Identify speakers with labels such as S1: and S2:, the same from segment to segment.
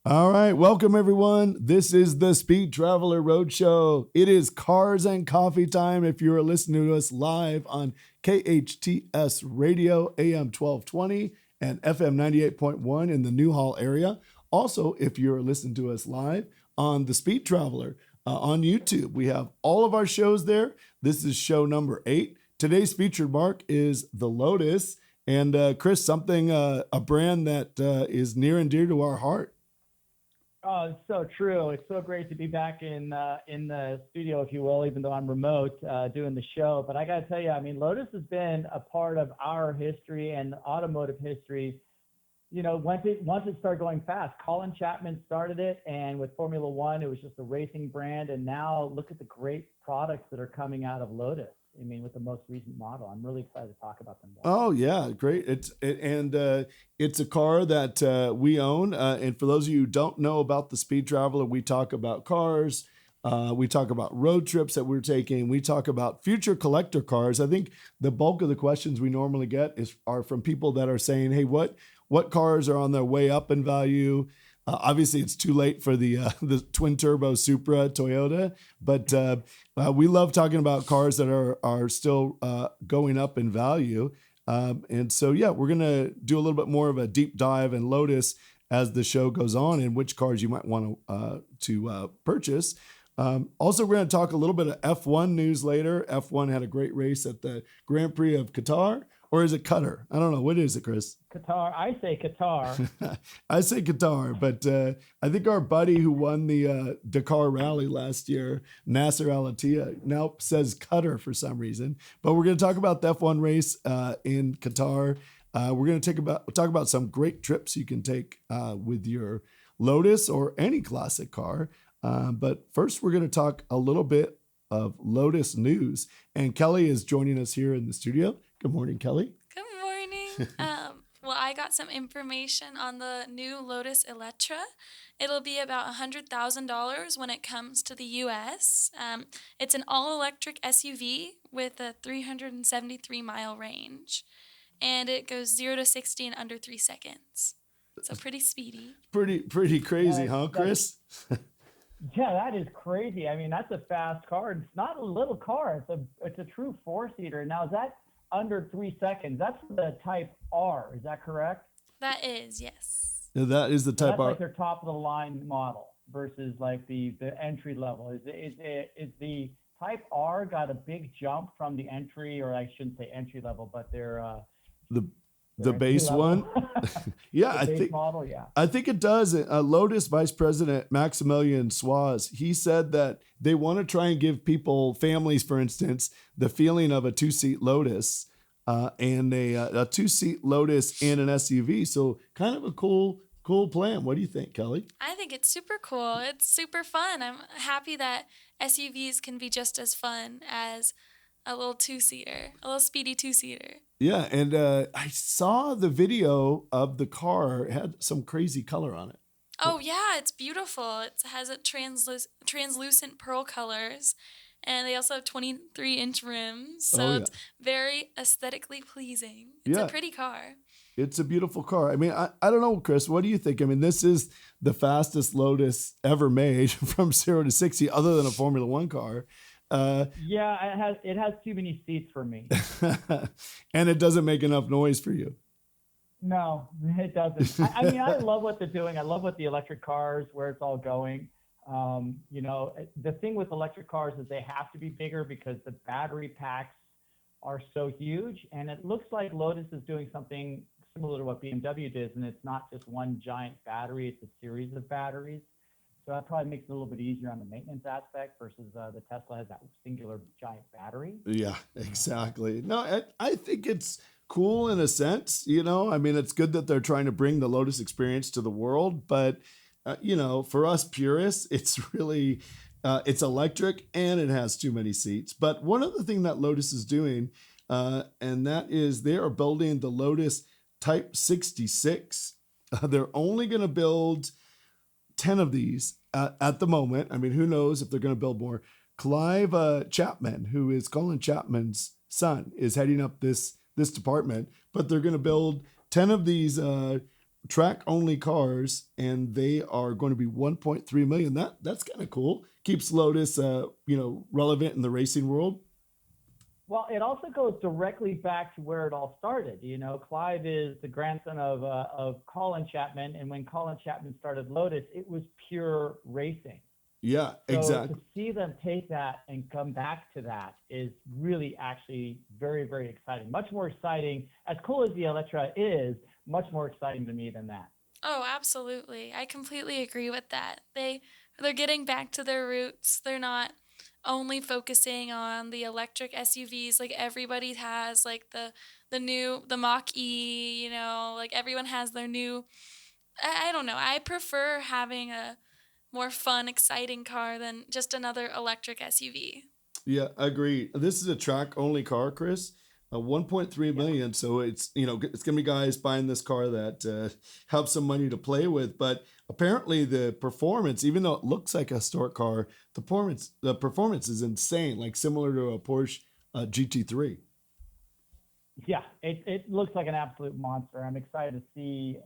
S1: All right, welcome everyone. This is the Speed Traveler Roadshow. It is cars and coffee time if you are listening to us live on KHTS Radio AM 1220 and FM 98.1 in the Newhall area. Also, if you're listening to us live on the Speed Traveler on YouTube, we have all of our shows there. This is show number 8. Today's featured marque is the Lotus. And Chris, something, a brand that is near and dear to our heart.
S2: Oh, it's so true. It's so great to be back in the studio, if you will, even though I'm remote doing the show. But I got to tell you, I mean, Lotus has been a part of our history and automotive history. You know, once it started going fast, Colin Chapman started it, and with Formula One, it was just a racing brand. And now look at the great products that are coming out of Lotus. I mean, with the most recent model, I'm really excited to talk about them.
S1: Oh yeah, great! It's a car that we own. And for those of you who don't know about the Speed Traveler, we talk about cars. We talk about road trips that we're taking. We talk about future collector cars. I think the bulk of the questions we normally get are from people that are saying, "Hey, what cars are on their way up in value?" Obviously, it's too late for the twin turbo Supra Toyota, but we love talking about cars that are still going up in value. And so, yeah, we're gonna do a little bit more of a deep dive in Lotus as the show goes on, and which cars you might want to purchase. Also, we're going to talk a little bit of F1 news later. F1 had a great race at the Grand Prix of Qatar. Or is it Qatar? I don't know. What is it, Chris?
S2: Qatar. I say Qatar.
S1: I say Qatar, but I think our buddy who won the Dakar Rally last year, Nasser Al-Attiyah, now says Qatar for some reason. But we're going to talk about the F1 race in Qatar. We're going to talk about some great trips you can take with your Lotus or any classic car. But first, we're going to talk a little bit of Lotus news. And Kelly is joining us here in the studio. Good morning, Kelly.
S3: Good morning. Well, I got some information on the new Lotus Electra. It'll be about $100,000 when it comes to the U.S. It's an all-electric SUV with a 373-mile range, and it goes 0 to 60 in under 3 seconds. So pretty speedy.
S1: Pretty crazy, huh, Chris?
S2: Yeah, that is crazy. I mean, that's a fast car. It's not a little car. It's a true four-seater. Now, is that under 3 seconds? That's the Type R. Is that correct?
S3: That is, yes.
S1: Yeah, that is the Type
S2: that's
S1: R.
S2: Like their top of the line model versus like the entry level. Is the Type R got a big jump from the entry, or I shouldn't say entry level, but
S1: the base one? Yeah, I think
S2: model, yeah.
S1: I think it does. Lotus Vice President Maximilian Swaz, he said that they want to try and give people, families for instance, the feeling of a two-seat Lotus and a two-seat Lotus and an SUV. So kind of a cool plan. What do you think, Kelly?
S3: I think it's super cool. It's super fun. I'm happy that SUVs can be just as fun as a little two-seater, a little speedy two-seater.
S1: Yeah, and I saw the video of the car. It had some crazy color on it.
S3: Oh, yeah, it's beautiful. It has a translucent pearl colors, and they also have 23-inch rims, so it's very aesthetically pleasing. It's a pretty car.
S1: It's a beautiful car. I mean, I don't know, Chris, what do you think? I mean, this is the fastest Lotus ever made from 0 to 60, other than a Formula One car.
S2: Yeah, it has too many seats for me.
S1: And it doesn't make enough noise for you.
S2: No, it doesn't. I mean, I love what they're doing. I love what the electric cars, where it's all going. You know, the thing with electric cars is they have to be bigger because the battery packs are so huge. And it looks like Lotus is doing something similar to what BMW does. And it's not just one giant battery, it's a series of batteries. So that probably makes it a little bit easier on the maintenance aspect versus the Tesla has that singular giant battery.
S1: Yeah, exactly. No, I think it's cool in a sense, you know. I mean, it's good that they're trying to bring the Lotus experience to the world, but, you know, for us purists, it's really, it's electric and it has too many seats. But one other thing that Lotus is doing, and that is they are building the Lotus Type 66. They're only going to build 10 of these at the moment. I mean, who knows if they're going to build more. Clive Chapman, who is Colin Chapman's son, is heading up this department, but they're going to build 10 of these track only cars, and they are going to be 1.3 million. That's kind of cool. Keeps Lotus, relevant in the racing world.
S2: Well, it also goes directly back to where it all started. You know, Clive is the grandson of Colin Chapman, and when Colin Chapman started Lotus, it was pure racing.
S1: Yeah,
S2: So to
S1: exactly.
S2: see them take that and come back to that is really actually very, very exciting. Much more exciting. As cool as the Electra is, much more exciting to me than that.
S3: Oh, absolutely. I completely agree with that. They're getting back to their roots. They're not only focusing on the electric SUVs like everybody has like the Mach E, like everyone has their new I don't know. I prefer having a more fun, exciting car than just another electric SUV.
S1: Yeah, agree. This is a track only car, Chris. 1.3
S2: Yeah.
S1: million. So it's gonna be guys buying this car that have some money to play with. But apparently, the performance, even though it looks like a historic car, the performance is insane. Like similar to a Porsche GT3.
S2: Yeah, it looks like an absolute monster. I'm excited to see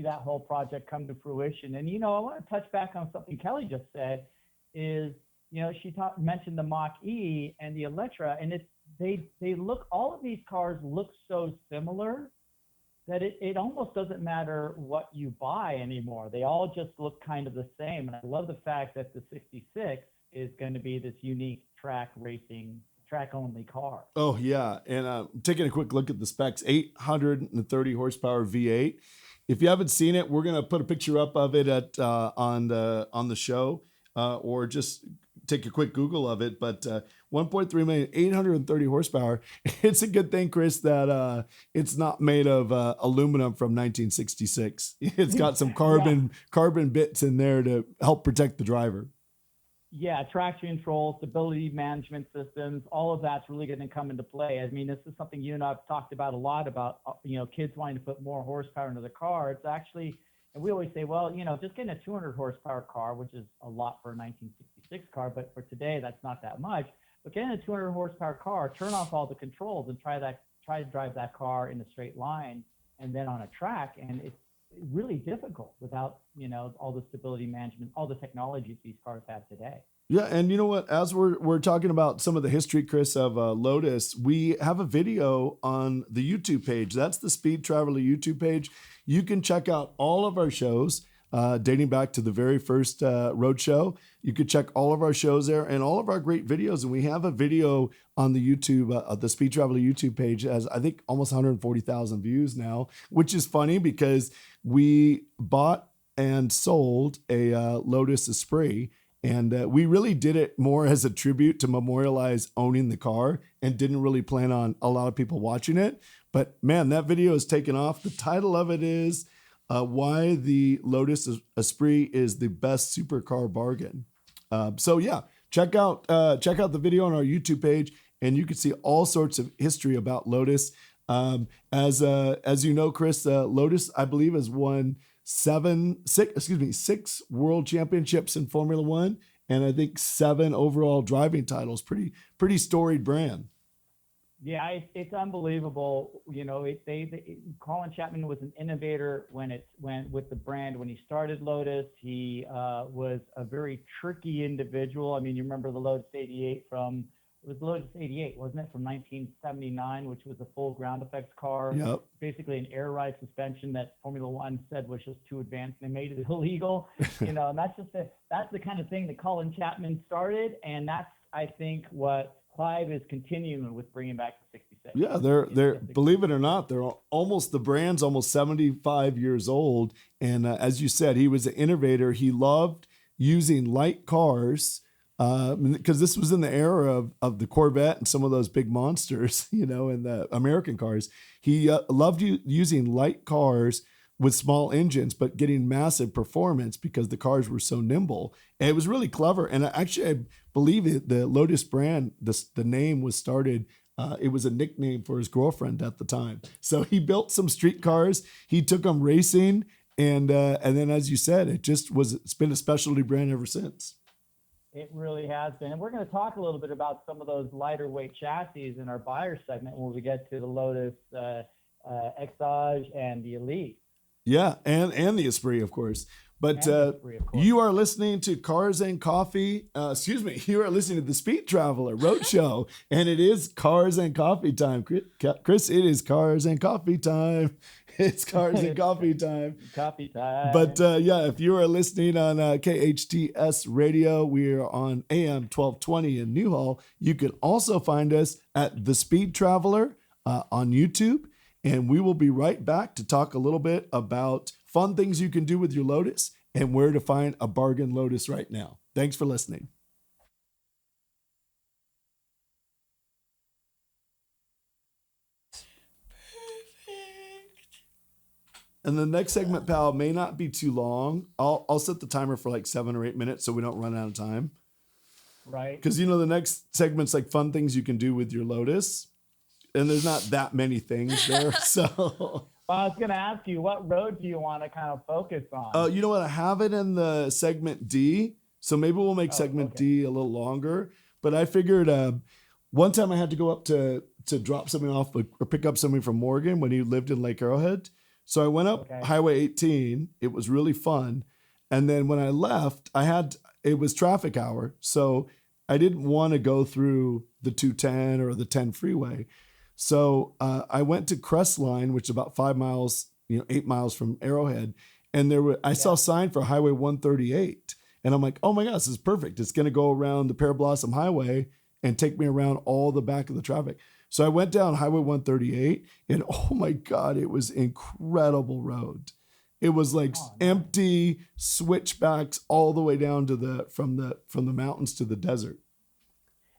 S2: that whole project come to fruition. And I want to touch back on something Kelly just said. Is she mentioned the Mach E and the Electra, and they look all of these cars look so similar that it almost doesn't matter what you buy anymore. They all just look kind of the same. And I love the fact that the 66 is going to be this unique track racing, track only car.
S1: Oh yeah, and taking a quick look at the specs: 830 horsepower V8. If you haven't seen it, we're gonna put a picture up of it at on the show, or just take a quick Google of it. But 1.3 million, 830 horsepower. It's a good thing, Chris, that it's not made of aluminum from 1966. It's got some
S2: Yeah.
S1: carbon bits in there to help protect the driver.
S2: Yeah, traction control, stability management systems, all of that's really going to come into play. I mean, this is something you and I've talked about a lot about, kids wanting to put more horsepower into the car. It's actually, and we always say, well, just getting a 200 horsepower car, which is a lot for a 1966 car, but for today, that's not that much. But getting a 200 horsepower car, turn off all the controls and try to drive that car in a straight line and then on a track. And it's really difficult without, all the stability management, all the technologies these cars have today.
S1: Yeah, and you know what? As we're talking about some of the history, Chris, of Lotus, we have a video on the YouTube page. That's the Speed Traveler YouTube page. You can check out all of our shows, dating back to the very first road show. You could check all of our shows there and all of our great videos. And we have a video on the YouTube, the Speed Traveler YouTube page, has I think almost 140,000 views now, which is funny because we bought and sold a Lotus Esprit. And we really did it more as a tribute to memorialize owning the car and didn't really plan on a lot of people watching it. But man, that video is taken off. The title of it is Why the Lotus Esprit is the Best Supercar Bargain. So yeah, check out the video on our YouTube page, and you can see all sorts of history about Lotus. As you know, Chris, Lotus, I believe, has won six world championships in Formula One, and I think 7 overall driving titles. Pretty storied brand.
S2: Yeah, it's unbelievable. Colin Chapman was an innovator when it went with the brand. When he started Lotus, he was a very tricky individual. I mean, you remember the Lotus 88 it was the Lotus 88, wasn't it, from 1979, which was a full ground effects car.
S1: Yep.
S2: Basically an air ride suspension that Formula One said was just too advanced. They made it illegal, and that's the kind of thing that Colin Chapman started, and that's, I think, what Clive is continuing with bringing back the 66.
S1: Yeah, they're believe it or not, the brand's almost 75 years old, and as you said, he was an innovator. He loved using light cars because this was in the era of the Corvette and some of those big monsters, in the American cars. He loved using light cars with small engines, but getting massive performance because the cars were so nimble. And it was really clever. And actually, I believe the Lotus brand, the name was started. It was a nickname for his girlfriend at the time. So he built some street cars. He took them racing, and then, as you said, it's been a specialty brand ever since.
S2: It really has been. And we're going to talk a little bit about some of those lighter weight chassis in our buyer segment when we get to the Lotus Exage and the Elite.
S1: Yeah, and the Esprit, of course. But
S2: And the Esprit, of course.
S1: you are listening to Cars and Coffee. Excuse me. You are listening to the Speed Traveler Roadshow, and it is Cars and Coffee time. Chris, it is Cars and Coffee time. It's Cars and Coffee time.
S2: Coffee time.
S1: But yeah, if you are listening on KHTS radio, we are on AM 1220 in Newhall. You can also find us at The Speed Traveler on YouTube. And we will be right back to talk a little bit about fun things you can do with your Lotus and where to find a bargain Lotus right now. Thanks for listening. And the next segment, pal, may not be too long. I'll set the timer for like 7 or 8 minutes so we don't run out of time.
S2: Right.
S1: Because, you know, the next segment's like fun things you can do with your Lotus. And there's not that many things there. So
S2: Well, I was going to ask you, what road do you want to kind of focus on?
S1: you know what? I have it in the segment D. So maybe we'll make segment D a little longer. But I figured one time I had to go up to drop something off or pick up something from Morgan when he lived in Lake Arrowhead. So I went up Highway 18. It was really fun. And then when I left, it was traffic hour. So I didn't want to go through the 210 or the 10 freeway. So I went to Crestline, which is about 5 miles, 8 miles from Arrowhead. And I saw a sign for Highway 138. And I'm like, oh my gosh, this is perfect. It's going to go around the Pear Blossom Highway and take me around all the back of the traffic. So I went down Highway 138 and oh my God, it was incredible road. It was like empty switchbacks all the way down to from the mountains to the desert.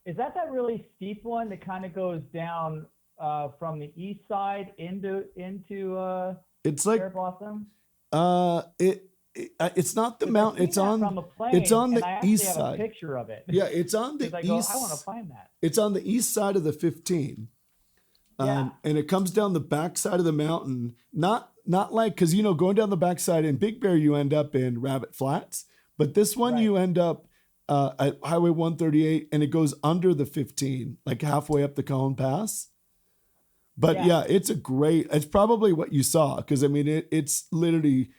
S2: Is that really steep one that kind of goes down from the east side into
S1: it's like
S2: Pear Blossom?
S1: It's not the mountain. It's on the east side. I have a
S2: picture of it.
S1: Yeah, it's on the east.
S2: I want to find that.
S1: It's on the east side of the 15. And it comes down the back side of the mountain. Not like, because going down the backside in Big Bear, you end up in Rabbit Flats, but this one you end up at Highway 138, and it goes under the 15, like halfway up the Cajon Pass. But yeah, it's probably what you saw, because I mean it's literally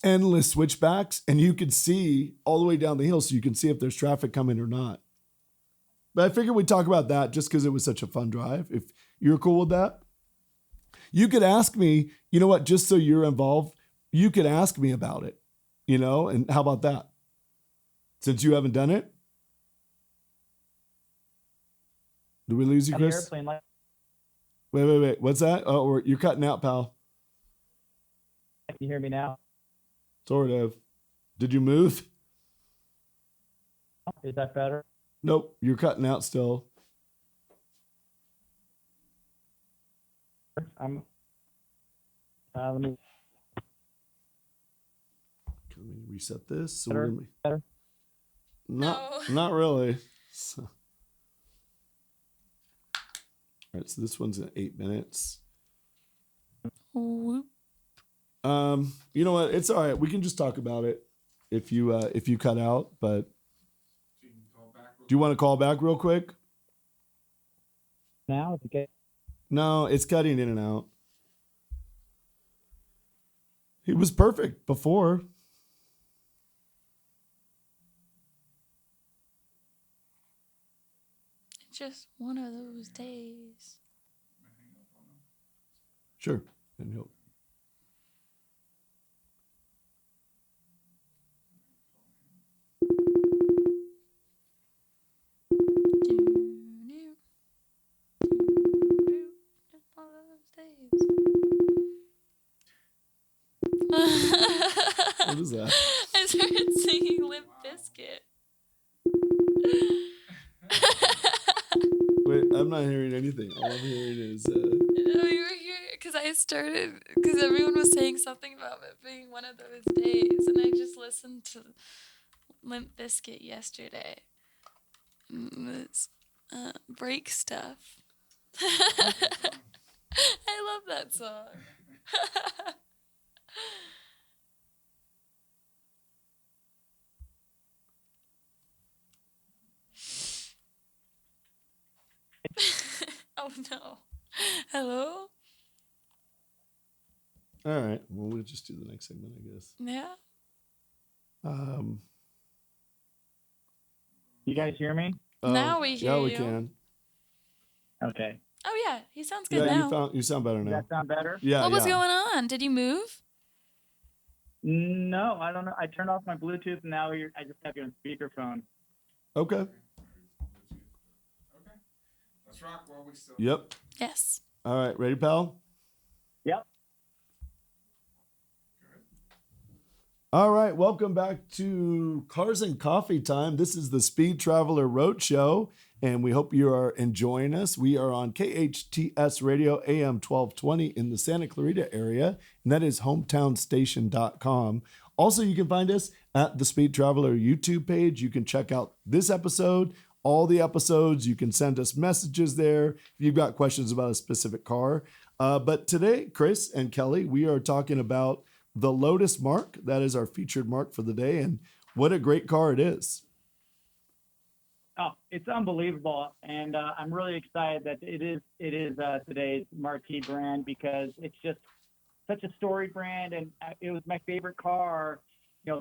S1: endless switchbacks, and you can see all the way down the hill, so you can see if there's traffic coming or not. But I figured we'd talk about that just because it was such a fun drive. If you're cool with that, you could ask me, you know what, just so you're involved, you could ask me about it, and how about that? Since you haven't done it? Did we lose you, Chris? Wait. What's that? Oh, you're cutting out, pal.
S2: Can you hear me now?
S1: Sort of. Did you move?
S2: Is that better?
S1: Nope, you're cutting out still.
S2: Let me.
S1: Can we reset this? So
S2: better?
S1: Not really. So. All right, so this one's at 8 minutes.
S3: Whoop.
S1: You know what? It's all right. We can just talk about it if you cut out. But do you want to call back real quick?
S2: Now, okay.
S1: No, it's cutting in and out. He was perfect before.
S3: It's just one of those days.
S1: Sure. And he'll. What is that?
S3: I started singing Limp Bizkit.
S1: Wait, I'm not hearing anything. All I'm hearing is.
S3: No, you were here because everyone was saying something about it being one of those days, and I just listened to Limp Bizkit yesterday. It's break stuff. I love that song. Oh no. Hello?
S1: All right. Well, we'll just do the next segment, I guess.
S3: Yeah.
S2: You guys hear me?
S3: Now we hear
S1: Yeah, we
S3: you.
S1: can.
S2: Okay.
S3: Oh yeah, he sounds good
S1: Yeah,
S3: now.
S1: you sound better
S2: Does
S1: now.
S2: that sound better?
S1: Yeah.
S3: What was going on? Did you move?
S2: No, I don't know. I turned off my Bluetooth and now I just have you on speakerphone.
S1: Okay.
S4: Okay. Let's rock while we still.
S1: Yep.
S3: Yes.
S1: All right. Ready, pal?
S2: Yep.
S1: All right. Welcome back to Cars and Coffee Time. This is the Speed Traveler Roadshow, and we hope you are enjoying us. We are on KHTS Radio AM 1220 in the Santa Clarita area, and that is hometownstation.com. Also, you can find us at the Speed Traveler YouTube page. You can check out this episode, all the episodes. You can send us messages there if you've got questions about a specific car. But today, Chris and Kelly, we are talking about the Lotus Marque. That is our featured marque for the day, and what a great car it is.
S2: Oh, it's unbelievable, and I'm really excited that it is today's marquee brand because it's just such a storied brand, and it was my favorite car,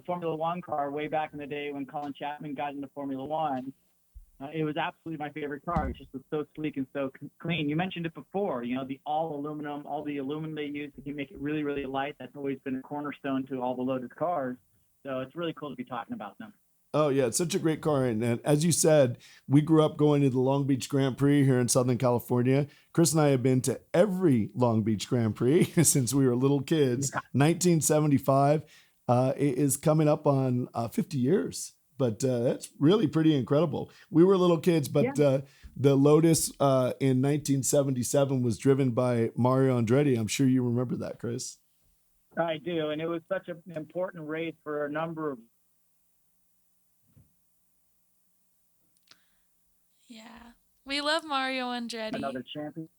S2: Formula One car way back in the day when Colin Chapman got into Formula One. It was absolutely my favorite car. It just was so sleek and so clean. You mentioned it before, the all the aluminum they use to make it really, really light. That's always been a cornerstone to all the Lotus cars. So it's really cool to be talking about them.
S1: Oh, yeah, it's such a great car. And as you said, we grew up going to the Long Beach Grand Prix here in Southern California. Chris and I have been to every Long Beach Grand Prix since we were little kids. 1975 it is coming up on 50 years. But that's really pretty incredible. We were little kids, but the Lotus in 1977 was driven by Mario Andretti. I'm sure you remember that, Chris.
S2: I do, and it was such an important race for a number of.
S3: Yeah, we love Mario Andretti.
S2: Another champion.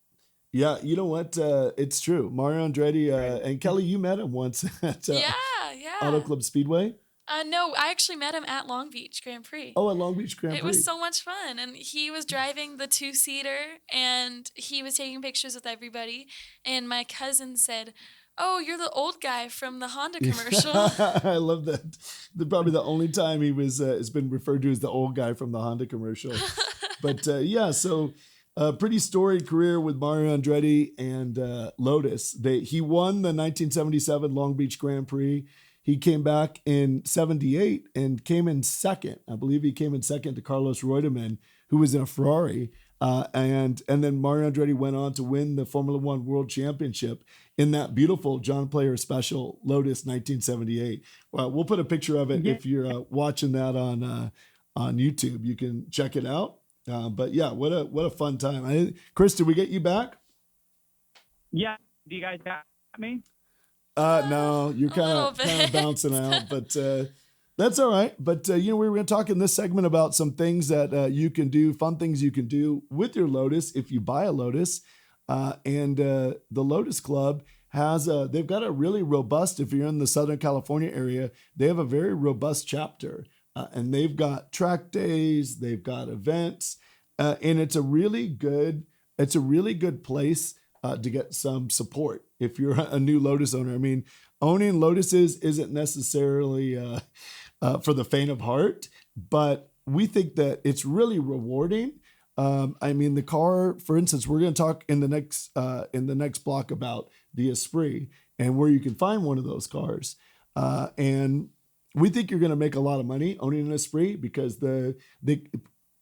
S1: Yeah, you know what? It's true. Mario Andretti and Kelly, you met him once at
S3: yeah.
S1: Auto Club Speedway.
S3: No, I actually met him at Long Beach Grand Prix.
S1: Oh, at Long Beach Grand Prix.
S3: It was so much fun. And he was driving the 2-seater and he was taking pictures with everybody. And my cousin said, "Oh, you're the old guy from the Honda commercial."
S1: I love that. Probably the only time he was has been referred to as the old guy from the Honda commercial. But yeah, so a pretty storied career with Mario Andretti and Lotus. He won the 1977 Long Beach Grand Prix. He came back in 78 and came in second. I believe he came in second to Carlos Reutemann, who was in a Ferrari. And then Mario Andretti went on to win the Formula One World Championship in that beautiful John Player Special Lotus 1978. Well, we'll put a picture of it if you're watching that on YouTube. You can check it out. But yeah, what a fun time. Chris, did we get you back?
S2: Yeah. Do you guys got me?
S1: No, you're kind of bouncing out, but that's all right. But we were going to talk in this segment about some things that you can do, fun things you can do with your Lotus if you buy a Lotus. And the Lotus Club they've got a really robust, if you're in the Southern California area, they have a very robust chapter. And they've got track days, they've got events, and it's a really good place to get some support if you're a new Lotus owner. I mean, owning Lotuses isn't necessarily for the faint of heart, but we think that it's really rewarding. I mean, the car, for instance, we're going to talk in the next block about the Esprit and where you can find one of those cars. And we think you're going to make a lot of money owning an Esprit because they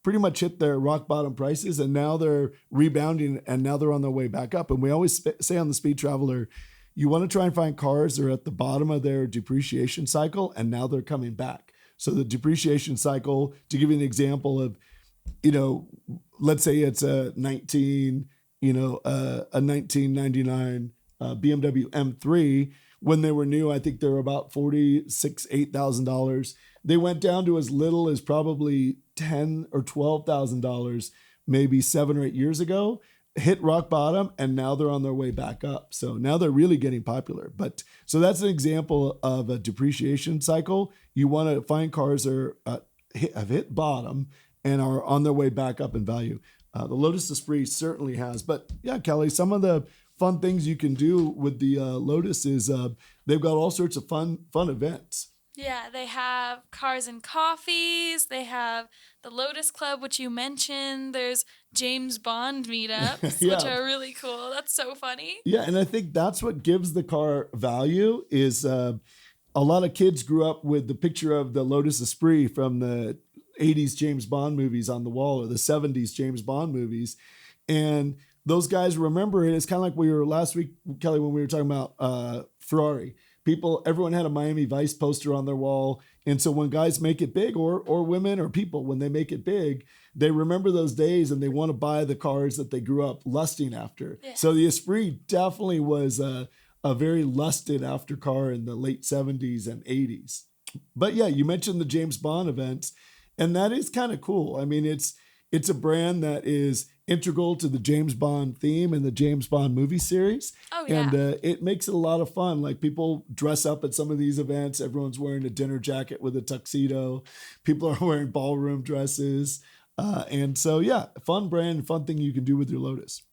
S1: pretty much hit their rock bottom prices and now they're rebounding and now they're on their way back up. And we always say on the Speed Traveler, you want to try and find cars that are at the bottom of their depreciation cycle and now they're coming back. So the depreciation cycle, to give you an example of, let's say it's a 1999 BMW M3. When they were new, I think they were about $8,000. They went down to as little as probably $10,000 or $12,000, maybe 7 or 8 years ago, hit rock bottom, and now they're on their way back up. So now they're really getting popular. But so that's an example of a depreciation cycle. You want to find cars that have hit bottom and are on their way back up in value. The Lotus Esprit certainly has. But yeah, Kelly, some of the fun things you can do with the Lotus is they've got all sorts of fun events.
S3: Yeah, they have cars and coffees. They have the Lotus Club, which you mentioned. There's James Bond meetups,
S1: Yeah.
S3: which are really cool. That's so funny.
S1: Yeah, and I think that's what gives the car value is a lot of kids grew up with the picture of the Lotus Esprit from the 80s James Bond movies on the wall or the 70s James Bond movies. And those guys remember it. It's kind of like we were last week, Kelly, when we were talking about Ferrari. Everyone had a Miami Vice poster on their wall. And so when guys make it big, or women or people, when they make it big, they remember those days and they want to buy the cars that they grew up lusting after.
S3: Yeah.
S1: So the Esprit definitely was a very lusted after car in the late 70s and 80s. But yeah, you mentioned the James Bond events, and that is kind of cool. I mean, it's a brand that is integral to the James Bond theme and the James Bond movie series.
S3: Oh, yeah.
S1: And it makes it a lot of fun. Like people dress up at some of these events. Everyone's wearing a dinner jacket with a tuxedo. People are wearing ballroom dresses. And so, yeah, fun brand, fun thing you can do with your Lotus.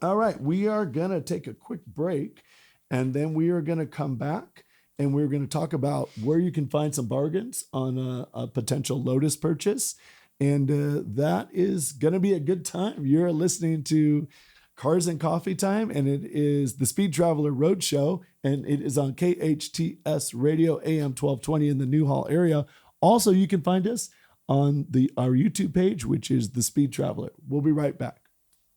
S1: All right, we are going to take a quick break, and then we are going to come back, and we're going to talk about where you can find some bargains on a potential Lotus purchase. And that is going to be a good time. You're listening to Cars and Coffee Time, and it is the Speed Traveler Roadshow, and it is on KHTS Radio AM 1220 in the Newhall area. Also, you can find us on our YouTube page, which is The Speed Traveler. We'll be right back.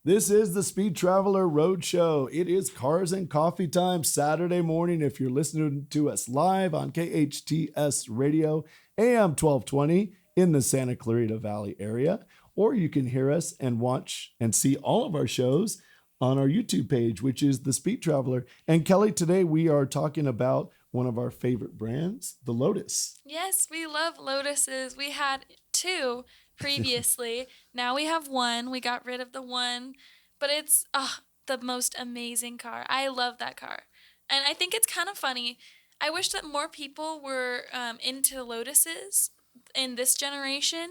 S1: This is the Speed Traveler Roadshow. It is Cars and Coffee Time Saturday morning. If you're listening to us live on KHTS Radio AM 1220 in the Santa Clarita Valley area, or you can hear us and watch and see all of our shows on our YouTube page, which is The Speed Traveler. And Kelly, today we are talking about one of our favorite brands, the Lotus.
S3: Yes, we love Lotuses. We had 2 previously. Now we have 1. We got rid of the 1, but it's the most amazing car. I love that car. And I think it's kind of funny. I wish that more people were into Lotuses in this generation.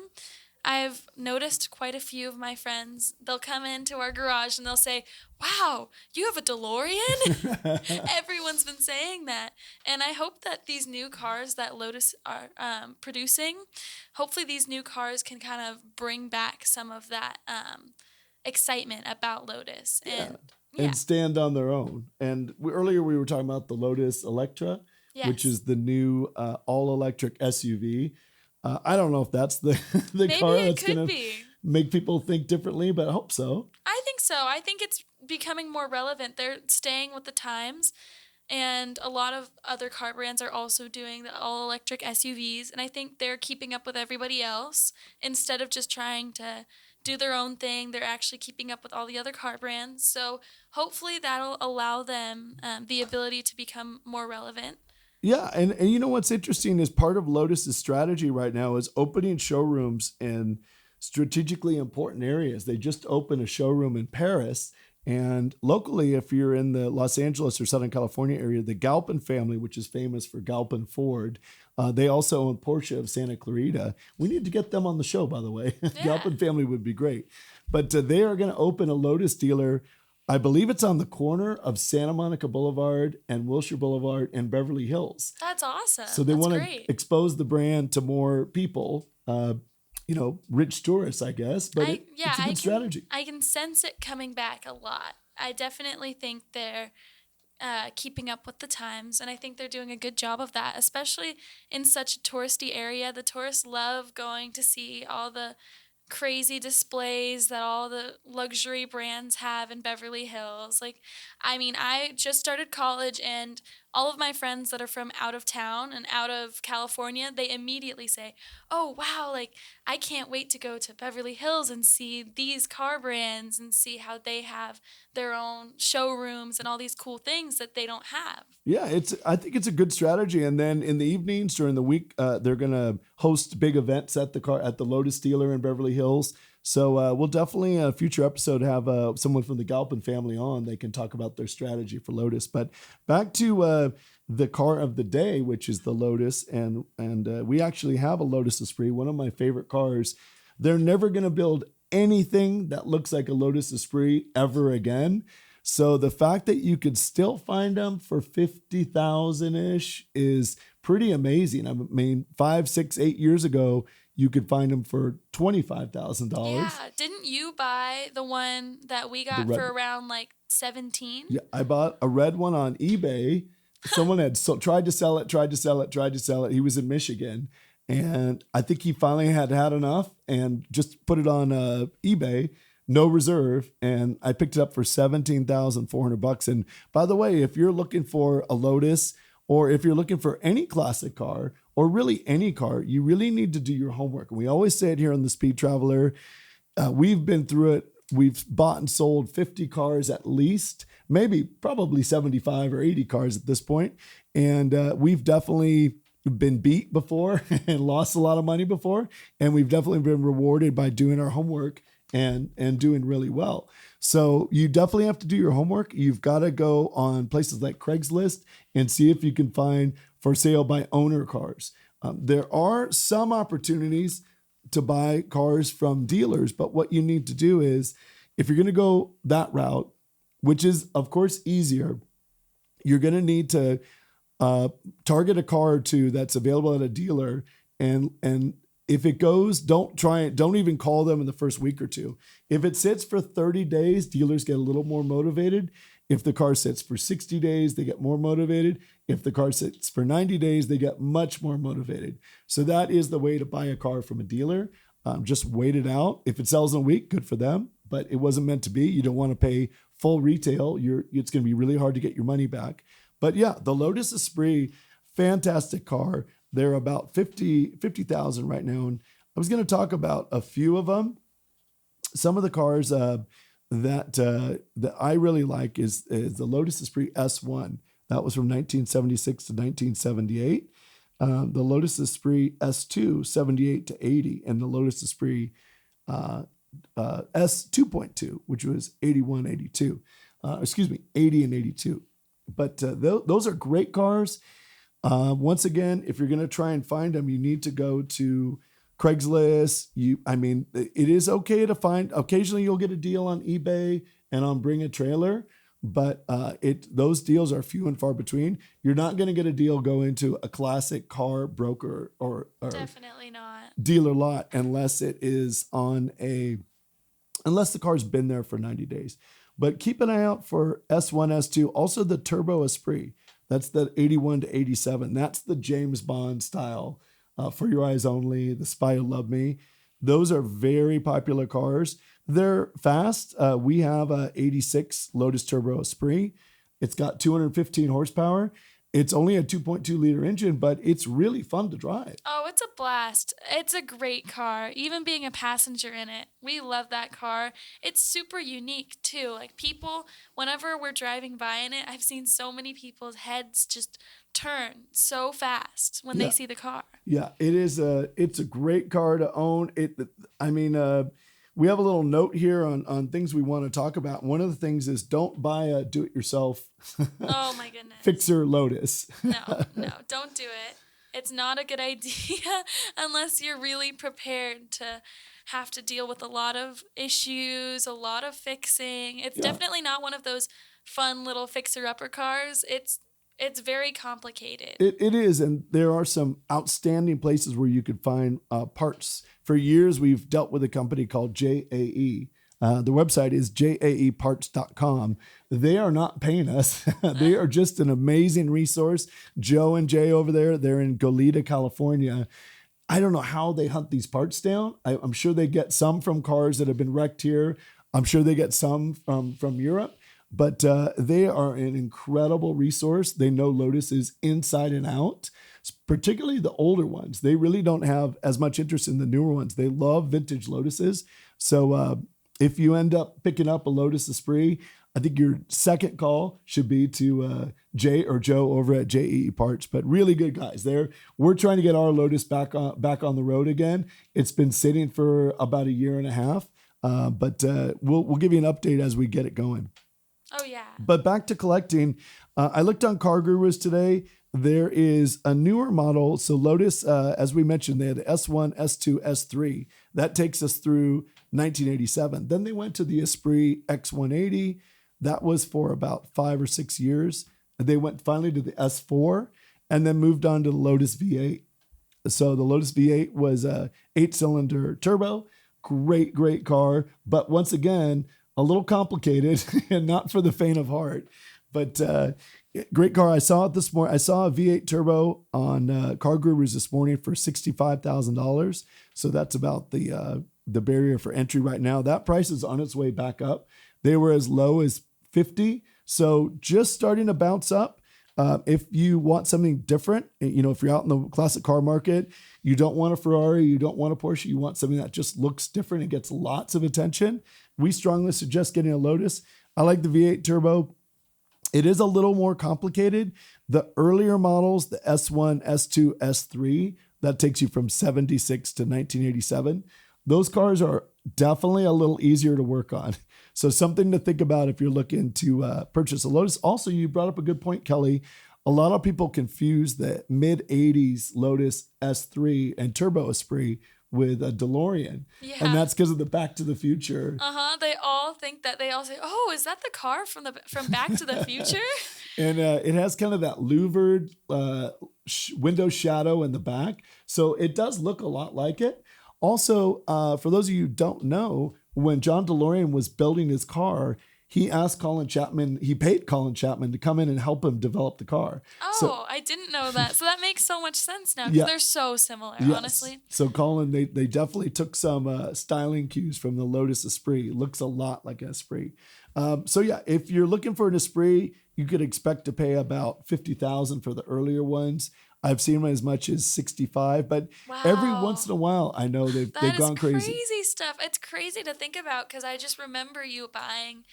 S3: I've noticed quite a few of my friends, they'll come into our garage and they'll say, "Wow, you have a DeLorean?" Everyone's been saying that. And I hope that these new cars that Lotus are producing, hopefully these new cars can kind of bring back some of that excitement about Lotus.
S1: And stand on their own. And earlier we were talking about the Lotus Electra,
S3: Yes.
S1: which is the new all-electric SUV. I don't know if that's the
S3: Maybe
S1: car
S3: it
S1: that's
S3: could
S1: going to
S3: be.
S1: make people think differently, but I hope so.
S3: I think so. I think it's becoming more relevant. They're staying with the times, and a lot of other car brands are also doing the all-electric SUVs, and I think they're keeping up with everybody else. Instead of just trying to do their own thing, they're actually keeping up with all the other car brands. So hopefully that'll allow them the ability to become more relevant.
S1: Yeah, and you know what's interesting is part of Lotus's strategy right now is opening showrooms in strategically important areas. They just opened a showroom in Paris, and locally, if you're in the Los Angeles or Southern California area, the Galpin family, which is famous for Galpin Ford, they also own Porsche of Santa Clarita. We need to get them on the show, by the way.
S3: Yeah.
S1: Galpin family would be great. But they are going to open a Lotus dealer. I believe it's on the corner of Santa Monica Boulevard and Wilshire Boulevard in Beverly Hills.
S3: That's awesome.
S1: So they want to expose the brand to more people, rich tourists, I guess. But it's a good strategy.
S3: I can sense it coming back a lot. I definitely think they're keeping up with the times, and I think they're doing a good job of that, especially in such a touristy area. The tourists love going to see all the crazy displays that all the luxury brands have in Beverly Hills. I just started college, and all of my friends that are from out of town and out of California, they immediately say, "Oh, wow, I can't wait to go to Beverly Hills and see these car brands and see how they have their own showrooms and all these cool things that they don't have."
S1: Yeah, I think it's a good strategy. And then in the evenings during the week, they're going to host big events at the Lotus dealer in Beverly Hills. So we'll definitely in a future episode have someone from the Galpin family on. They can talk about their strategy for Lotus. But back to the car of the day, which is the Lotus, and we actually have a Lotus Esprit, one of my favorite cars. They're never going to build anything that looks like a Lotus Esprit ever again. So the fact that you could still find them for 50,000 ish is pretty amazing. I mean, 5, 6, 8 years ago, you could find them for $25,000.
S3: Yeah. Didn't you buy the one that we got
S1: red
S3: for around like 17?
S1: Yeah, I bought a red one on eBay. Someone had tried to sell it. He was in Michigan, and I think he finally had enough and just put it on eBay, no reserve, and I picked it up for $17,400. And by the way, if you're looking for a Lotus, or if you're looking for any classic car, or really any car, you really need to do your homework. And we always say it here on the Speed Traveler. We've been through it. We've bought and sold 50 cars at least, probably 75 or 80 cars at this point. And we've definitely been beat before and lost a lot of money before. And we've definitely been rewarded by doing our homework and doing really well. So you definitely have to do your homework. You've got to go on places like Craigslist and see if you can find for sale by owner cars. There are some opportunities to buy cars from dealers, but what you need to do is, if you're going to go that route, which is of course easier, you're going to need to target a car or two that's available at a dealer, and if it goes, don't even call them in the first week or two. If it sits for 30 days, dealers get a little more motivated. If the car sits for 60 days, they get more motivated. If the car sits for 90 days, they get much more motivated. So that is the way to buy a car from a dealer. Just wait it out. If it sells in a week, good for them, but it wasn't meant to be. You don't want to pay full retail. It's going to be really hard to get your money back. But yeah, the Lotus Esprit, fantastic car. They're about 50,000 right now. And I was going to talk about a few of them. Some of the cars that I really like is the Lotus Esprit S1. That was from 1976 to 1978. The Lotus Esprit S2, 78 to 80. And the Lotus Esprit S2.2, which was 81, 82. 80 and 82. But those are great cars. Once again, if you're going to try and find them, you need to go to Craigslist. It is okay to find. Occasionally, you'll get a deal on eBay and on Bring a Trailer, but those deals are few and far between. You're not going to get a deal go into a classic car broker or
S3: Definitely not
S1: dealer lot unless it is unless the car's been there for 90 days. But keep an eye out for S1, S2, also the Turbo Esprit. That's the 81 to 87. That's the James Bond style. For Your Eyes Only, The Spy Who Loved Me. Those are very popular cars. They're fast. We have a 86 Lotus Turbo Esprit. It's got 215 horsepower. It's only a 2.2 liter engine, but it's really fun to drive.
S3: Oh, it's a blast. It's a great car. Even being a passenger in it, we love that car. It's super unique too. Like people, whenever we're driving by in it, I've seen so many people's heads just turn so fast when they see the car.
S1: Yeah, it's a great car to own. We have a little note here on things we want to talk about. One of the things is don't buy a do-it-yourself
S3: oh my goodness
S1: fixer Lotus.
S3: No, don't do it. It's not a good idea unless you're really prepared to have to deal with a lot of issues, a lot of fixing. It's definitely not one of those fun little fixer-upper cars. It's very complicated.
S1: It is, and there are some outstanding places where you could find parts. For years, we've dealt with a company called JAE. The website is jaeparts.com. They are not paying us. They are just an amazing resource. Joe and Jay over there, they're in Goleta, California. I don't know how they hunt these parts down. I'm sure they get some from cars that have been wrecked here. I'm sure they get some from Europe. But they are an incredible resource. They know Lotuses inside and out, particularly the older ones. They really don't have as much interest in the newer ones. They love vintage Lotuses. So if you end up picking up a Lotus Esprit, I think your second call should be to Jay or Joe over at JE Parts. But really good guys. We're trying to get our Lotus back on the road again. It's been sitting for about a year and a half, but we'll give you an update as we get it going.
S3: Oh, yeah.
S1: But back to collecting, I looked on Car Gurus today. There is a newer model. So Lotus, as we mentioned, they had the S1, S2, S3. That takes us through 1987. Then they went to the Esprit X180. That was for about 5 or 6 years. They went finally to the S4 and then moved on to the Lotus V8. So the Lotus V8 was a 8-cylinder turbo. Great car. But once again, a little complicated and not for the faint of heart. But great car. I saw it this morning. I saw a V8 turbo on Car Gurus this morning for $65,000. So that's about the barrier for entry right now. That price is on its way back up. They were as low as 50. So just starting to bounce up. If you want something different, if you're out in the classic car market, you don't want a Ferrari, you don't want a Porsche, you want something that just looks different and gets lots of attention, we strongly suggest getting a Lotus. I like the V8 turbo. It is a little more complicated. The earlier models, the S1, S2, S3, that takes you from 76 to 1987. Those cars are definitely a little easier to work on. So something to think about if you're looking to purchase a Lotus. Also, you brought up a good point, Kelly. A lot of people confuse the mid-80s Lotus S3 and Turbo Esprit with a DeLorean.
S3: Yeah.
S1: And that's because of the Back to the Future.
S3: They all think that. They all say, "Oh, is that the car from Back to the Future?"
S1: And it has kind of that louvered window shadow in the back. So it does look a lot like it. Also, for those of you who don't know, when John DeLorean was building his car, he asked he paid Colin Chapman to come in and help him develop the car.
S3: Oh, I didn't know that. So that makes so much sense now because they're so similar, honestly.
S1: So Colin, they definitely took some styling cues from the Lotus Esprit. It looks a lot like an Esprit. If you're looking for an Esprit, you could expect to pay about $50,000 for the earlier ones. I've seen them as much as 65, but every once in a while, I know they've gone crazy.
S3: That is crazy stuff. It's crazy to think about because I just remember you buying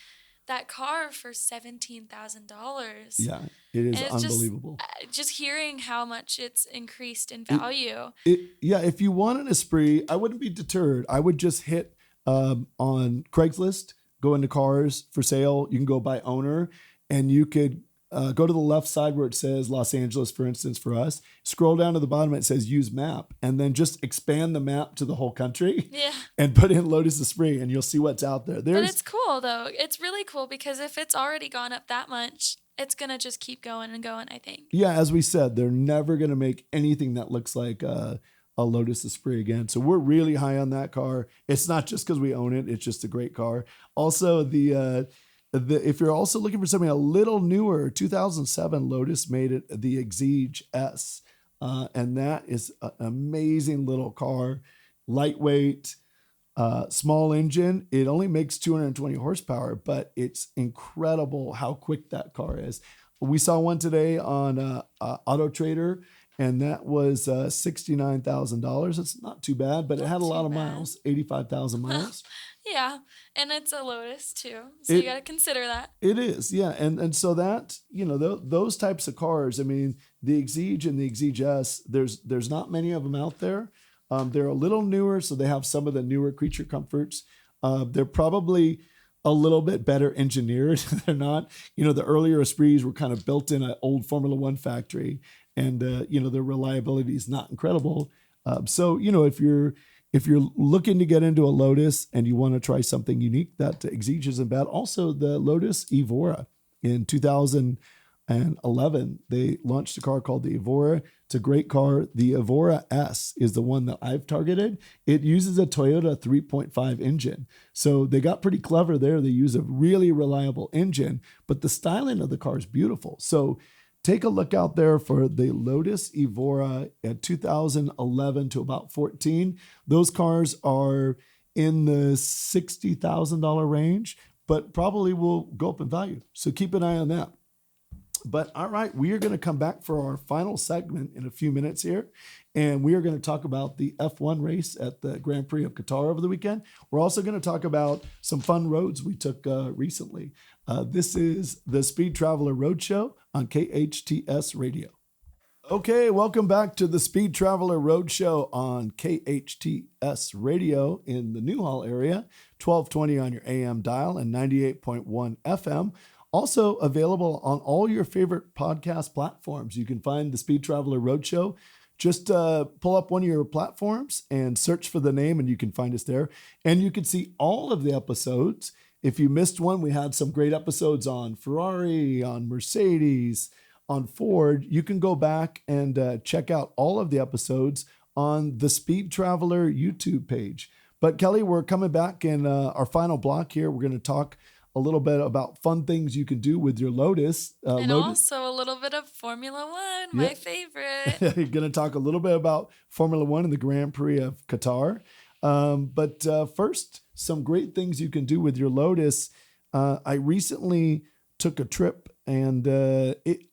S3: that car for $17,000.
S1: Yeah, it is unbelievable.
S3: Just hearing how much it's increased in value.
S1: If you want an Esprit, I wouldn't be deterred. I would just hit on Craigslist, go into cars for sale. You can go by owner, and you could go to the left side where it says Los Angeles, for instance, for us. Scroll down to the bottom, it says use map, and then just expand the map to the whole country.
S3: Yeah.
S1: And put in Lotus Esprit, and you'll see what's out there.
S3: But it's cool, though. It's really cool because if it's already gone up that much, it's going to just keep going and going, I think.
S1: Yeah, as we said, they're never going to make anything that looks like a Lotus Esprit again. So we're really high on that car. It's not just because we own it. It's just a great car. Also, if you're also looking for something a little newer, 2007 Lotus made it the Exige S. And that is an amazing little car, lightweight, small engine. It only makes 220 horsepower, but it's incredible how quick that car is. We saw one today on Auto Trader, and that was $69,000. It's not too bad, but it had a lot of miles, 85,000 miles.
S3: Yeah, and it's a Lotus too, so you got to consider that.
S1: It is, yeah, and so that those types of cars. I mean, the Exige and the Exige S. There's not many of them out there. They're a little newer, so they have some of the newer creature comforts. They're probably a little bit better engineered. They're not, the earlier Esprits were kind of built in an old Formula One factory, and their reliability is not incredible. If you're looking to get into a Lotus and you want to try something unique, that Exige isn't bad. Also, the Lotus Evora in 2011, they launched a car called the Evora. It's a great car. The Evora S is the one that I've targeted. It uses a Toyota 3.5 engine. So they got pretty clever there. They use a really reliable engine, but the styling of the car is beautiful. So take a look out there for the Lotus Evora at 2011 to about 14. Those cars are in the $60,000 range, but probably will go up in value. So keep an eye on that. But all right, we are going to come back for our final segment in a few minutes here. And we are going to talk about the F1 race at the Grand Prix of Qatar over the weekend. We're also going to talk about some fun roads we took recently. This is the Speed Traveler Roadshow on KHTS Radio. Okay, welcome back to the Speed Traveler Roadshow on KHTS Radio in the Newhall area, 1220 on your AM dial and 98.1 FM. Also available on all your favorite podcast platforms. You can find the Speed Traveler Roadshow. Just pull up one of your platforms and search for the name, and you can find us there. And you can see all of the episodes If you missed one, we had some great episodes on Ferrari, on Mercedes, on Ford. You can go back and check out all of the episodes on the Speed Traveler YouTube page. But Kelly, we're coming back in our final block here. We're going to talk a little bit about fun things you can do with your Lotus.
S3: And also a little bit of Formula One, my favorite.
S1: You're going to talk a little bit about Formula One and the Grand Prix of Qatar. But first, some great things you can do with your Lotus. I recently took a trip and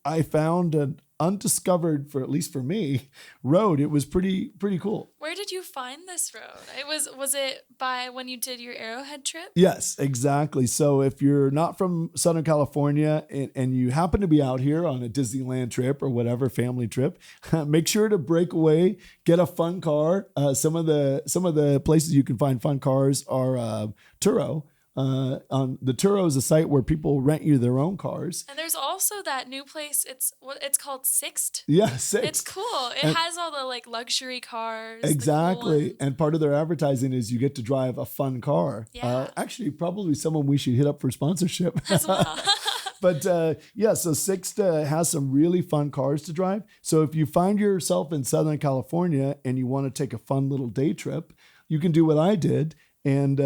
S1: I found an undiscovered, for at least for me, road. It was pretty cool.
S3: Where did you find this road? Was it by when you did your Arrowhead trip?
S1: Yes, exactly. So if you're not from Southern California and you happen to be out here on a Disneyland trip or whatever family trip, make sure to break away, get a fun car. Some of the places you can find fun cars are Turo. On the Turo is a site where people rent you their own cars.
S3: And there's also that new place. It's called Sixt.
S1: Yeah, Sixt.
S3: It's cool. It has all the like luxury cars.
S1: Exactly.
S3: Cool,
S1: and part of their advertising is you get to drive a fun car.
S3: Yeah.
S1: Actually, probably someone we should hit up for sponsorship.
S3: as well.
S1: But so Sixt has some really fun cars to drive. So if you find yourself in Southern California and you want to take a fun little day trip, you can do what I did and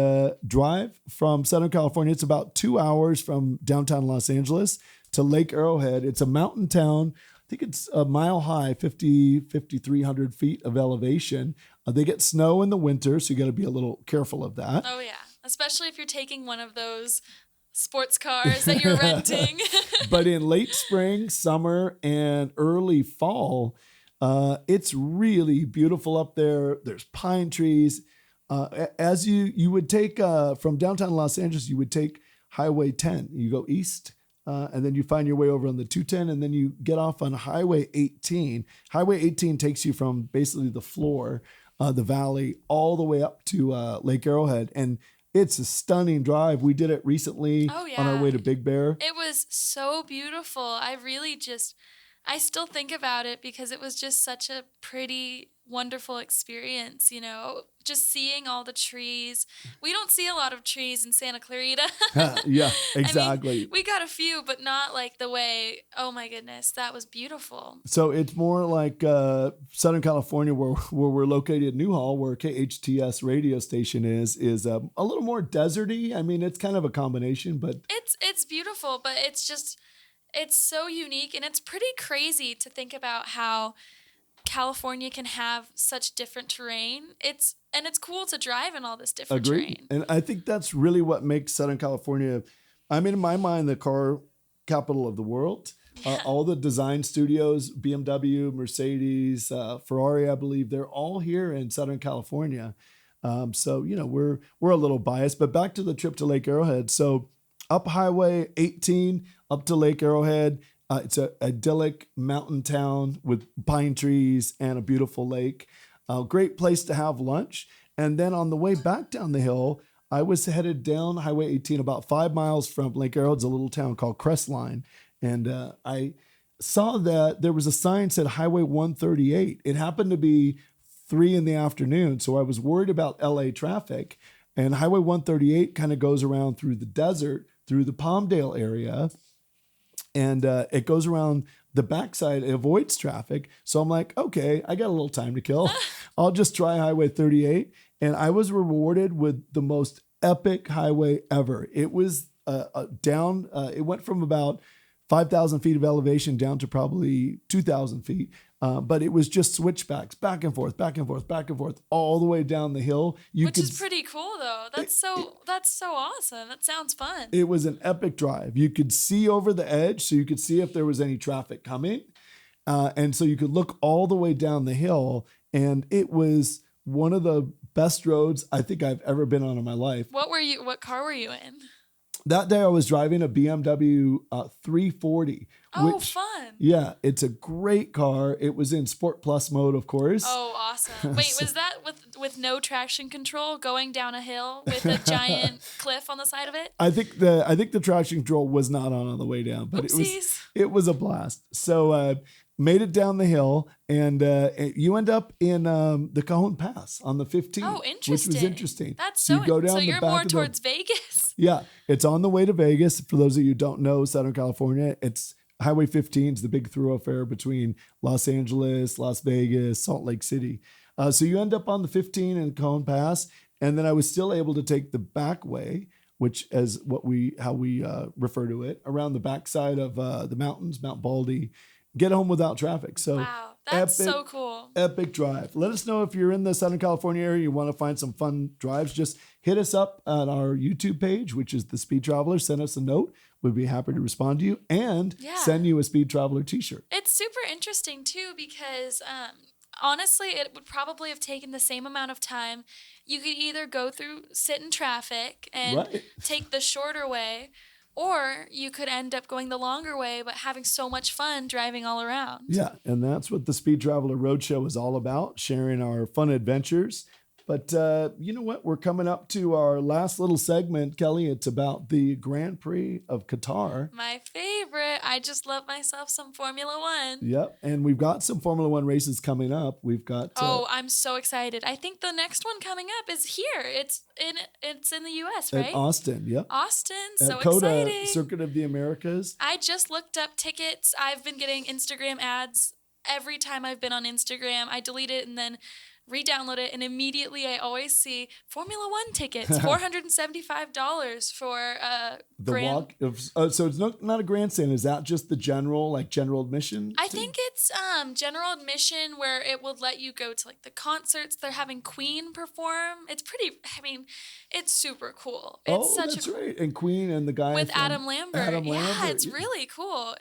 S1: drive from Southern California. It's about 2 hours from downtown Los Angeles to Lake Arrowhead. It's a mountain town. I think it's a mile high, 5,300 feet of elevation. They get snow in the winter, so you got to be a little careful of that.
S3: Oh, yeah. Especially if you're taking one of those sports cars that you're renting.
S1: But in late spring, summer, and early fall, it's really beautiful up there. There's pine trees. As you would take from downtown Los Angeles, you would take Highway 10. You go east, and then you find your way over on the 210, and then you get off on Highway 18. Highway 18 takes you from basically the floor, the valley, all the way up to Lake Arrowhead, and it's a stunning drive. We did it recently on our way to Big Bear.
S3: It was so beautiful. I still think about it because it was just such a pretty, wonderful experience, just seeing all the trees. We don't see a lot of trees in Santa Clarita.
S1: Yeah, exactly.
S3: I mean, we got a few, but not like the way, oh my goodness, that was beautiful.
S1: So it's more like Southern California where we're located, Newhall, where KHTS radio station is a little more deserty. I mean, it's kind of a combination, but
S3: it's beautiful, but it's so unique, and it's pretty crazy to think about how California can have such different terrain. It's cool to drive in all this different terrain.
S1: And I think that's really what makes Southern California, I mean, in my mind, the car capital of the world.
S3: Yeah.
S1: All the design studios, BMW, Mercedes, Ferrari, I believe, they're all here in Southern California. So, we're a little biased, but back to the trip to Lake Arrowhead. So up Highway 18, up to Lake Arrowhead. It's an idyllic mountain town with pine trees and a beautiful lake. Great place to have lunch. And then on the way back down the hill, I was headed down Highway 18 about 5 miles from Lake Arrowhead. It's a little town called Crestline. And I saw that there was a sign that said Highway 138. It happened to be 3 in the afternoon, so I was worried about LA traffic. And Highway 138 kind of goes around through the desert, through the Palmdale area. And it goes around the backside. It avoids traffic. So I'm like, okay, I got a little time to kill. I'll just try Highway 38. And I was rewarded with the most epic highway ever. It was down. It went from about 5,000 feet of elevation down to probably 2,000 feet. But it was just switchbacks, back and forth, back and forth, back and forth, all the way down the hill.
S3: Which is pretty cool, though. That's so awesome. That sounds fun.
S1: It was an epic drive. You could see over the edge, so you could see if there was any traffic coming. And so you could look all the way down the hill. And it was one of the best roads I think I've ever been on in my life.
S3: What car were you in?
S1: That day I was driving a BMW 340.
S3: Oh, fun.
S1: Yeah, it's a great car. It was in Sport Plus mode, of course.
S3: Oh, awesome. Wait, was that with no traction control going down a hill with a giant cliff on the side of it?
S1: I think the traction control was not on the way down, but it was a blast. So made it down the hill, and you end up in the Cajon Pass on the 15th.
S3: Oh, interesting.
S1: Which was interesting.
S3: That's
S1: so you go down
S3: so
S1: the
S3: you're
S1: back
S3: more
S1: of
S3: towards Vegas.
S1: Yeah, it's on the way to Vegas. For those of you who don't know, Southern California, it's Highway 15 is the big thoroughfare between Los Angeles, Las Vegas, Salt Lake City. So you end up on the 15 in Cone Pass, and then I was still able to take the back way, which is how we refer to it, around the backside of the mountains, Mount Baldy, get home without traffic. So
S3: Wow, that's so cool.
S1: Epic drive. Let us know if you're in the Southern California area, you want to find some fun drives. Just hit us up on our YouTube page, which is The Speed Traveler. Send us a note. We'd be happy to respond to you and send you a Speed Traveler t-shirt.
S3: It's super interesting too because honestly, it would probably have taken the same amount of time. You could either sit in traffic and take the shorter way, or you could end up going the longer way, but having so much fun driving all around.
S1: Yeah, and that's what the Speed Traveler Roadshow is all about, sharing our fun adventures. But you know what? We're coming up to our last little segment, Kelly. It's about the Grand Prix of Qatar.
S3: My favorite. I just love myself some Formula One.
S1: Yep, and we've got some Formula One races coming up. We've got...
S3: I'm so excited. I think the next one coming up is here. It's in the U.S., right?
S1: At Austin, yep.
S3: Austin,
S1: so
S3: COTA,
S1: exciting. Circuit of the Americas.
S3: I just looked up tickets. I've been getting Instagram ads every time I've been on Instagram. I delete it and then re-download it, and immediately I always see Formula One tickets, $475 for
S1: the walk of. So it's not a grandstand. Is that just the general admission?
S3: I think it's general admission where it will let you go to like the concerts. They're having Queen perform. It's pretty. I mean, it's super cool. It's
S1: that's right. And Queen and the guy
S3: with Adam Lambert.
S1: Yeah,
S3: it's really cool.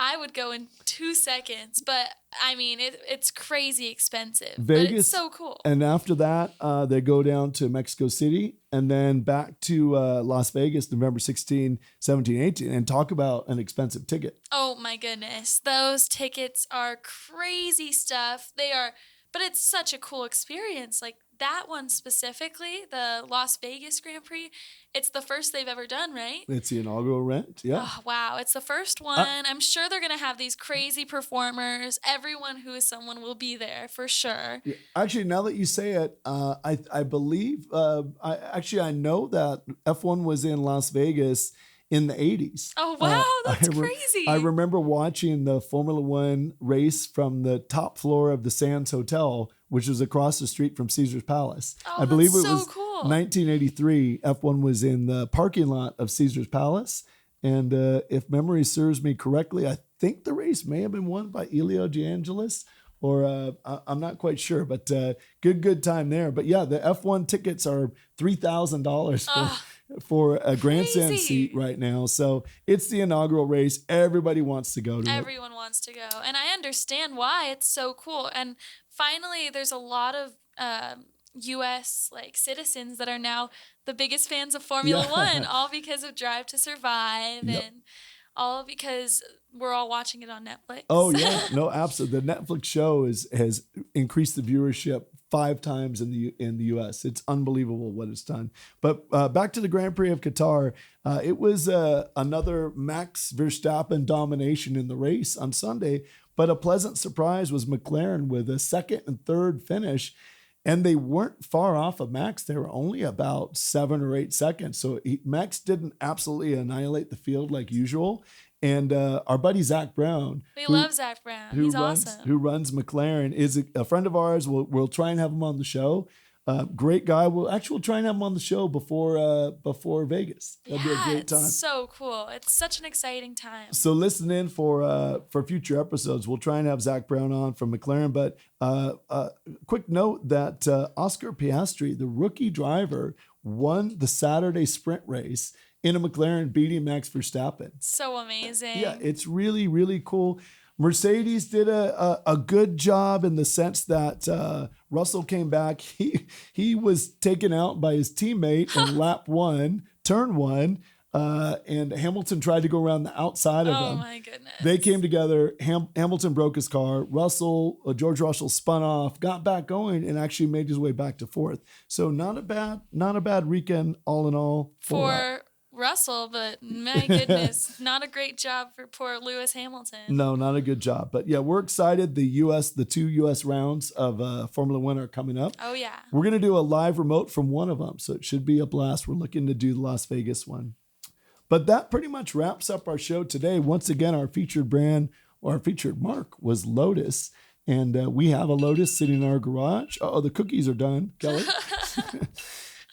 S3: I would go in 2 seconds, but I mean, it's crazy expensive.
S1: Vegas,
S3: but it's so cool.
S1: And after that, they go down to Mexico City and then back to Las Vegas, November 16, 17, 18, and talk about an expensive ticket.
S3: Oh my goodness. Those tickets are crazy stuff. They are, but it's such a cool experience. Like that one specifically, the Las Vegas Grand Prix, it's the first they've ever done, right?
S1: It's the inaugural event, yeah.
S3: Oh, wow, it's the first one. I'm sure they're going to have these crazy performers. Everyone who is someone will be there for sure.
S1: Yeah. Actually, now that you say it, I believe, I know that F1 was in Las Vegas in the 80s.
S3: Oh, wow, that's crazy.
S1: I remember watching the Formula One race from the top floor of the Sands Hotel, which was across the street from Caesar's Palace.
S3: Oh,
S1: I believe it
S3: so
S1: was
S3: cool.
S1: 1983. F1 was in the parking lot of Caesar's Palace. And if memory serves me correctly, I think the race may have been won by Elio De Angelis, or I'm not quite sure, but good time there. But yeah, the F1 tickets are $3,000 for a grandstand seat right now. So it's the inaugural race. Everybody wants to go to it.
S3: Everyone wants to go. And I understand why. It's so cool. And finally, there's a lot of U.S. citizens that are now the biggest fans of Formula One, all because of Drive to Survive and all because we're all watching it on Netflix.
S1: Oh, yeah. No, absolutely. The Netflix show has increased the viewership 5 times in the U.S. It's unbelievable what it's done. But back to the Grand Prix of Qatar, it was another Max Verstappen domination in the race on Sunday, but a pleasant surprise was McLaren with a second and third finish, and they weren't far off of Max. They were only about 7 or 8 seconds. So Max didn't absolutely annihilate the field like usual. And our buddy Zach Brown,
S3: we love Zach Brown. He's awesome.
S1: Who runs McLaren, is a friend of ours. We'll try and have him on the show. Great guy. We'll try and have him on the show before Vegas. That'd be a great time.
S3: It's so cool. It's such an exciting time.
S1: So listen in for future episodes. We'll try and have Zach Brown on from McLaren. But quick note that Oscar Piastri, the rookie driver, won the Saturday sprint race in a McLaren, beating Max Verstappen.
S3: So amazing.
S1: Yeah, it's really, really cool. Mercedes did a good job in the sense that Russell came back. He was taken out by his teammate in lap 1, turn 1, and Hamilton tried to go around the outside of him.
S3: Oh my goodness.
S1: They came together. Hamilton broke his car. George Russell spun off, got back going, and actually made his way back to 4th. So not a bad weekend all in all
S3: for Russell, but my goodness, not a great job for poor Lewis Hamilton.
S1: No, not a good job. But yeah, we're excited. The 2 U.S. rounds of Formula One are coming up.
S3: Oh, yeah.
S1: We're going to do a live remote from one of them, so it should be a blast. We're looking to do the Las Vegas one. But that pretty much wraps up our show today. Once again, our featured brand, or our featured marque, was Lotus. And we have a Lotus sitting in our garage. Oh, the cookies are done, Kelly.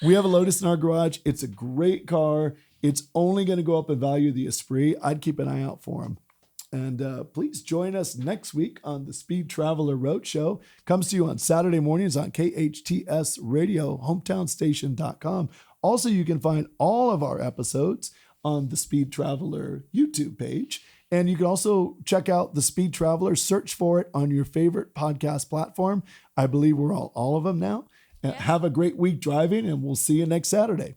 S1: We have a Lotus in our garage. It's a great car. It's only going to go up in value, the Esprit. I'd keep an eye out for them. And please join us next week on the Speed Traveler Roadshow. Comes to you on Saturday mornings on KHTS Radio, hometownstation.com. Also, you can find all of our episodes on the Speed Traveler YouTube page. And you can also check out the Speed Traveler. Search for it on your favorite podcast platform. I believe we're all of them now.
S3: Yeah.
S1: Have a great week driving, and we'll see you next Saturday.